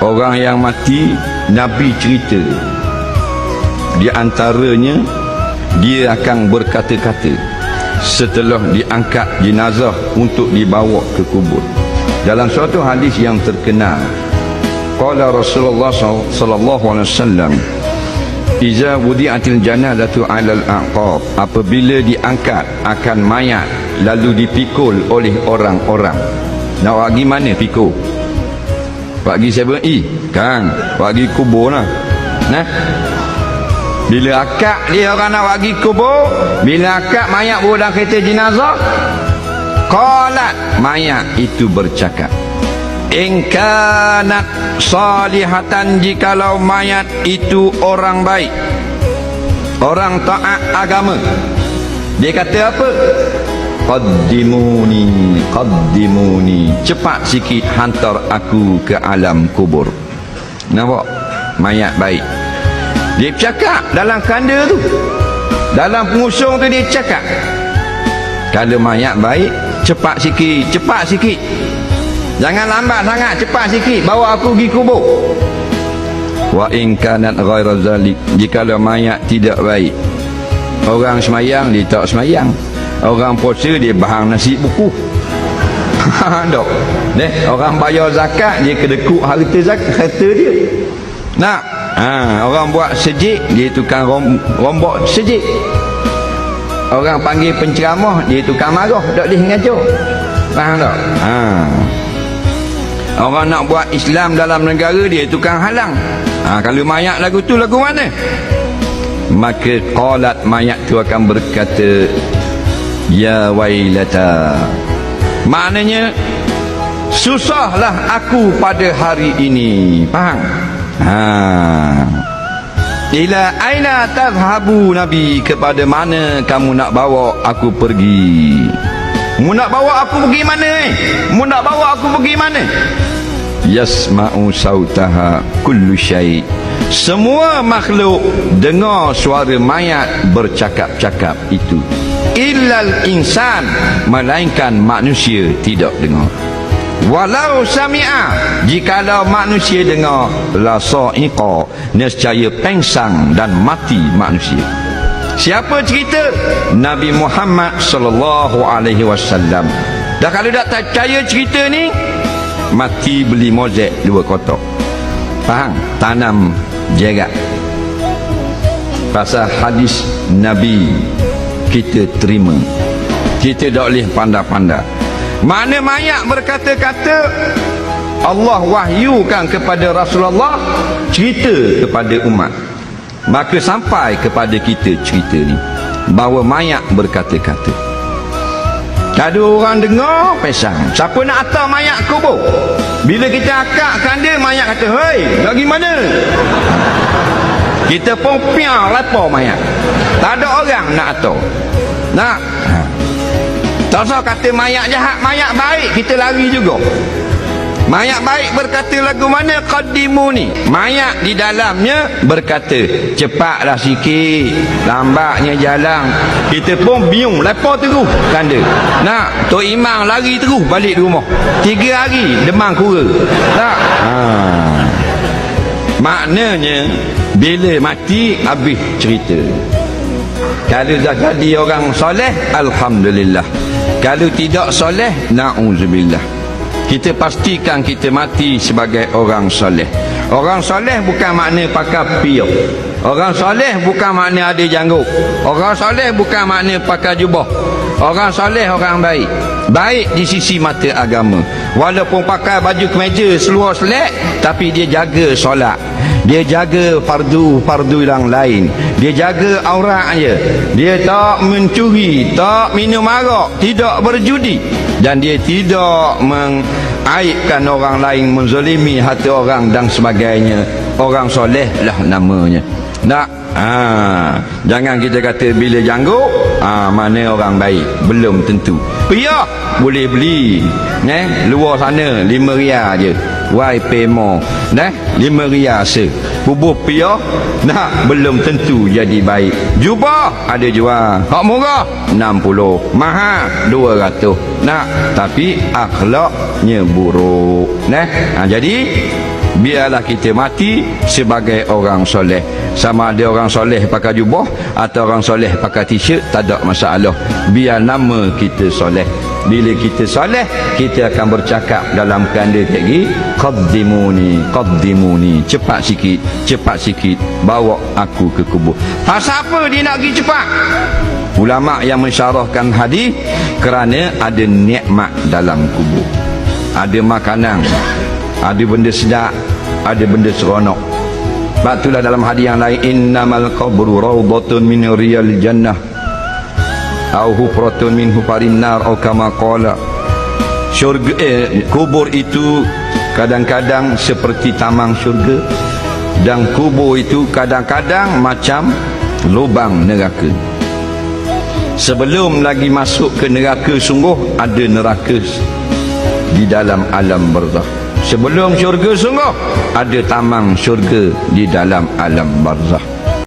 orang yang mati, Nabi cerita di antaranya dia akan berkata-kata setelah diangkat jenazah untuk dibawa ke kubur. Dalam suatu hadis yang terkenal, qala Rasulullah sallallahu alaihi wasallam, iza wudi'atil janazatu 'alal a'qab, apabila diangkat akan mayat lalu dipikul oleh orang-orang. Nak pergi mana pikul? Pergi 7E kan, pergi kubur lah. Nah, bila akad dia orang nak pergi kubur, bila akad mayat bawa dalam kereta jenazah, qalat, mayat itu bercakap, in kanat salihatan, jikalau mayat itu orang baik, orang taat agama, dia kata apa? Qaddimuni, qaddimuni, cepat sikit hantar aku ke alam kubur. Nampak? Mayat baik. Dia cakap dalam kanda tu, dalam pengusung tu dia cakap, kalau mayat baik, cepat sikit, cepat sikit, jangan lambat sangat, cepat sikit, bawa aku pergi kubur. Wa in kanat ghaira zalik, jikalau mayat tidak baik, orang semayang dia tak semayang, orang puasa dia bahang nasi buku. Dok. Orang bayar zakat dia kedekut harta dia. Nak, orang buat sejik dia tukang rombok sejik. Orang panggil penceramah dia tukang marah, tak boleh ngajar. Faham tak? Orang nak buat Islam dalam negara dia tukang halang. Kalau mayat lagu tu lagu mana? Maka qalat, mayat tu akan berkata, ya wailata, maknanya susahlah aku pada hari ini. Faham? Ila aina tadhhabu, Nabi, kepada mana kamu nak bawa aku pergi? Mu nak bawa aku pergi mana? Mu nak bawa aku pergi mana? Yasma'u sautaha kullu syai', semua makhluk dengar suara mayat bercakap-cakap itu. Illal insan, melainkan manusia tidak dengar. Walau sami'a, jikalau manusia dengar, la sa'iqa, nescaya pengsang dan mati manusia. Siapa cerita? Nabi Muhammad sallallahu alaihi wasallam. Dah kalau tak percaya cerita ni, mati beli mozek 2 kotak. Faham? Tanam jerat. Pasal hadis Nabi kita terima, kita tak boleh pandai-pandai. Mana mayat berkata-kata, Allah wahyukan kepada Rasulullah cerita kepada umat, maka sampai kepada kita cerita ni bahawa mayat berkata-kata. Kalau orang dengar pesang, siapa nak hantar mayat kubur? Bila kita akadkan dia, mayat kata, hei, nak pergi mana? Kita pun piang lapar mayat, tak ada orang nak hantar. Nak tak usah kata mayat jahat, mayat baik kita lari juga. Mayat baik berkata lagu mana? Qaddimuni, mayat di dalamnya berkata, cepatlah sikit, lambatnya jalan. Kita pun bingung, lepas terus kanda. Nak, Tok Imam lari terus balik rumah, 3 hari demam kura. Tak? Maknanya bila mati habis cerita. Kalau dah jadi orang soleh, alhamdulillah. Kalau tidak soleh, na'udzubillah. Kita pastikan kita mati sebagai orang soleh. Orang soleh bukan makna pakai piyah. Orang soleh bukan makna ada janggut. Orang soleh bukan makna pakai jubah. Orang soleh orang baik. Baik di sisi mata agama. Walaupun pakai baju kemeja seluar selek, tapi dia jaga solat, dia jaga fardu yang lain, dia jaga auratnya, dia tak mencuri, tak minum arak, tidak berjudi, dan dia tidak mengaibkan orang lain, menzalimi hati orang dan sebagainya. Orang soleh lah namanya. Nak, jangan kita kata bila janggut, mana orang baik. Belum tentu. Piyah boleh beli, luar sana 5 riyal je, wai pemo, 5 riyal se. Bubuh piyah, nak, belum tentu jadi baik. Jubah ada jual, hak murah 60, mahal 200, nak, tapi akhlaknya buruk. Jadi biarlah kita mati sebagai orang soleh. Sama ada orang soleh pakai jubah atau orang soleh pakai t-shirt, tak ada masalah, biar nama kita soleh. Bila kita soleh, kita akan bercakap dalam kanda lagi, qaddimuni, qaddimuni, cepat sikit, bawa aku ke kubur. Pasal apa dia nak pergi cepat? Ulama yang mensyarahkan hadis, kerana ada nikmat dalam kubur, ada makanan, ada benda sedap, ada benda seronok. Sebab itulah dalam hadis yang lain, innamal qabru rawdatun min riyal jannah au hufratun min hufarin nar, atau kama qala. Syurga, kubur itu kadang-kadang seperti taman syurga, dan kubur itu kadang-kadang macam lubang neraka. Sebelum lagi masuk ke neraka, sungguh ada neraka di dalam alam barzakh. Sebelum syurga, sungguh ada taman syurga di dalam alam barzakh.